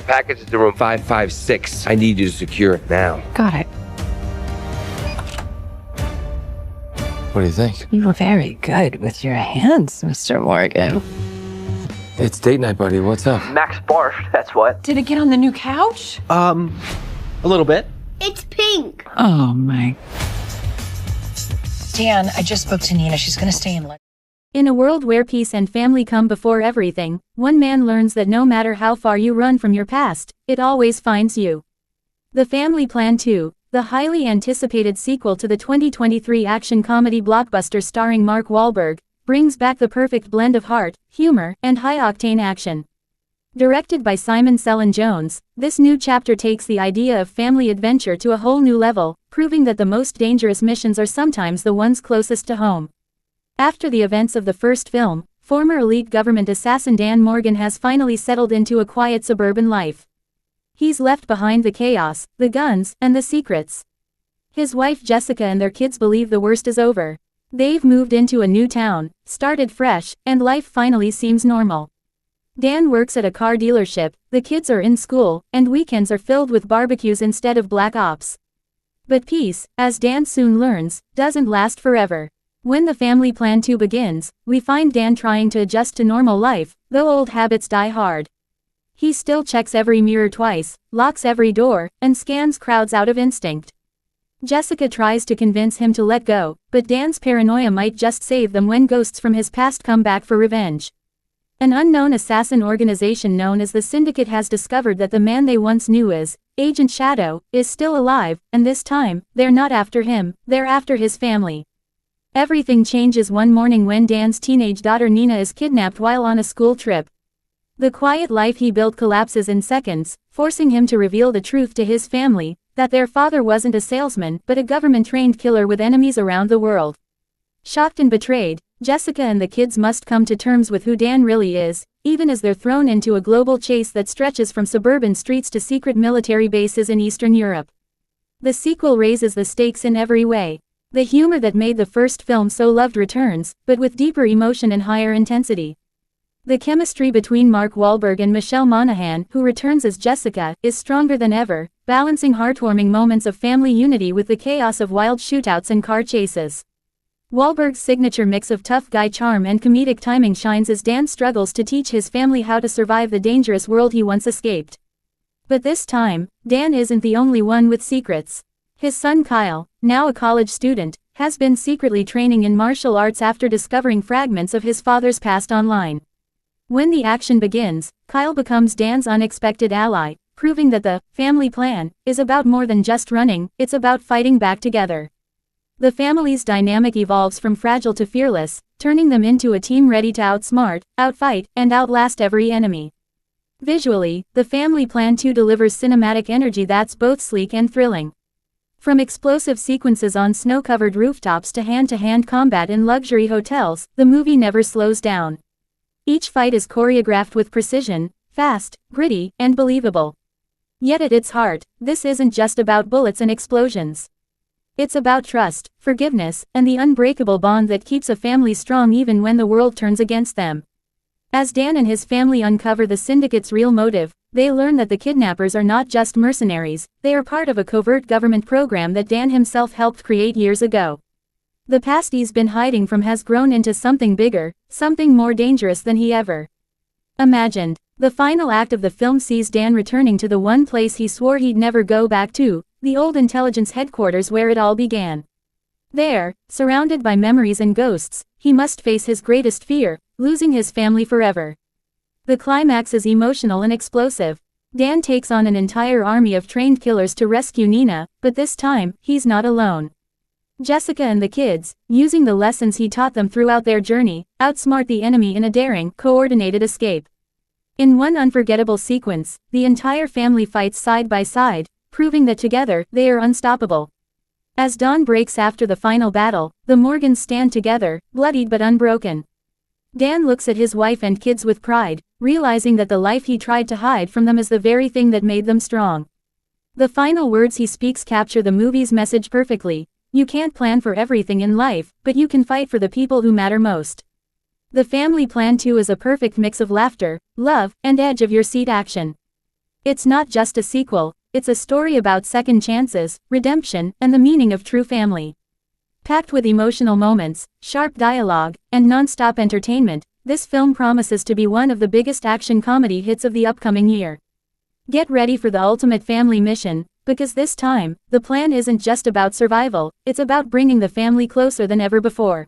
package is in room 556. I need you to secure it now. Got it. What do you think? You were very good with your hands, Mr. Morgan. It's date night, buddy. What's up? Max barfed, that's what. Did it get on the new couch? A little bit. It's pink. Oh my. Dan, I just spoke to Nina. She's gonna stay in London. In a world where peace and family come before everything, one man learns that no matter how far you run from your past, it always finds you. The Family Plan 2, the highly anticipated sequel to the 2023 action comedy blockbuster starring Mark Wahlberg, brings back the perfect blend of heart, humor, and high-octane action. Directed by Simon Selin-Jones, this new chapter takes the idea of family adventure to a whole new level, proving that the most dangerous missions are sometimes the ones closest to home. After the events of the first film, former elite government assassin Dan Morgan has finally settled into a quiet suburban life. He's left behind the chaos, the guns, and the secrets. His wife Jessica and their kids believe the worst is over. They've moved into a new town, started fresh, and life finally seems normal. Dan works at a car dealership, the kids are in school, and weekends are filled with barbecues instead of black ops. But peace, as Dan soon learns, doesn't last forever. When the Family Plan 2 begins, we find Dan trying to adjust to normal life, though old habits die hard. He still checks every mirror twice, locks every door, and scans crowds out of instinct. Jessica tries to convince him to let go, but Dan's paranoia might just save them when ghosts from his past come back for revenge. An unknown assassin organization known as the Syndicate has discovered that the man they once knew as Agent Shadow is still alive, and this time, they're not after him, they're after his family. Everything changes one morning when Dan's teenage daughter Nina is kidnapped while on a school trip. The quiet life he built collapses in seconds, forcing him to reveal the truth to his family, that their father wasn't a salesman but a government-trained killer with enemies around the world. Shocked and betrayed, Jessica and the kids must come to terms with who Dan really is, even as they're thrown into a global chase that stretches from suburban streets to secret military bases in Eastern Europe. The sequel raises the stakes in every way. The humor that made the first film so loved returns, but with deeper emotion and higher intensity. The chemistry between Mark Wahlberg and Michelle Monaghan, who returns as Jessica, is stronger than ever, balancing heartwarming moments of family unity with the chaos of wild shootouts and car chases. Wahlberg's signature mix of tough guy charm and comedic timing shines as Dan struggles to teach his family how to survive the dangerous world he once escaped. But this time, Dan isn't the only one with secrets. His son Kyle, now a college student, has been secretly training in martial arts after discovering fragments of his father's past online. When the action begins, Kyle becomes Dan's unexpected ally, proving that the family plan is about more than just running, it's about fighting back together. The family's dynamic evolves from fragile to fearless, turning them into a team ready to outsmart, outfight, and outlast every enemy. Visually, the Family Plan 2 delivers cinematic energy that's both sleek and thrilling. From explosive sequences on snow-covered rooftops to hand-to-hand combat in luxury hotels, the movie never slows down. Each fight is choreographed with precision, fast, gritty, and believable. Yet at its heart, this isn't just about bullets and explosions. It's about trust, forgiveness, and the unbreakable bond that keeps a family strong even when the world turns against them. As Dan and his family uncover the Syndicate's real motive, they learn that the kidnappers are not just mercenaries, they are part of a covert government program that Dan himself helped create years ago. The past he's been hiding from has grown into something bigger, something more dangerous than he ever imagined. The final act of the film sees Dan returning to the one place he swore he'd never go back to, the old intelligence headquarters where it all began. There, surrounded by memories and ghosts, he must face his greatest fear, losing his family forever. The climax is emotional and explosive. Dan takes on an entire army of trained killers to rescue Nina, but this time, he's not alone. Jessica and the kids, using the lessons he taught them throughout their journey, outsmart the enemy in a daring, coordinated escape. In one unforgettable sequence, the entire family fights side by side, proving that together, they are unstoppable. As dawn breaks after the final battle, the Morgans stand together, bloodied but unbroken. Dan looks at his wife and kids with pride, realizing that the life he tried to hide from them is the very thing that made them strong. The final words he speaks capture the movie's message perfectly. You can't plan for everything in life, but you can fight for the people who matter most. The Family Plan 2 is a perfect mix of laughter, love, and edge-of-your-seat action. It's not just a sequel, it's a story about second chances, redemption, and the meaning of true family. Packed with emotional moments, sharp dialogue, and non-stop entertainment, this film promises to be one of the biggest action comedy hits of the upcoming year. Get ready for the ultimate family mission, because this time, the plan isn't just about survival, it's about bringing the family closer than ever before.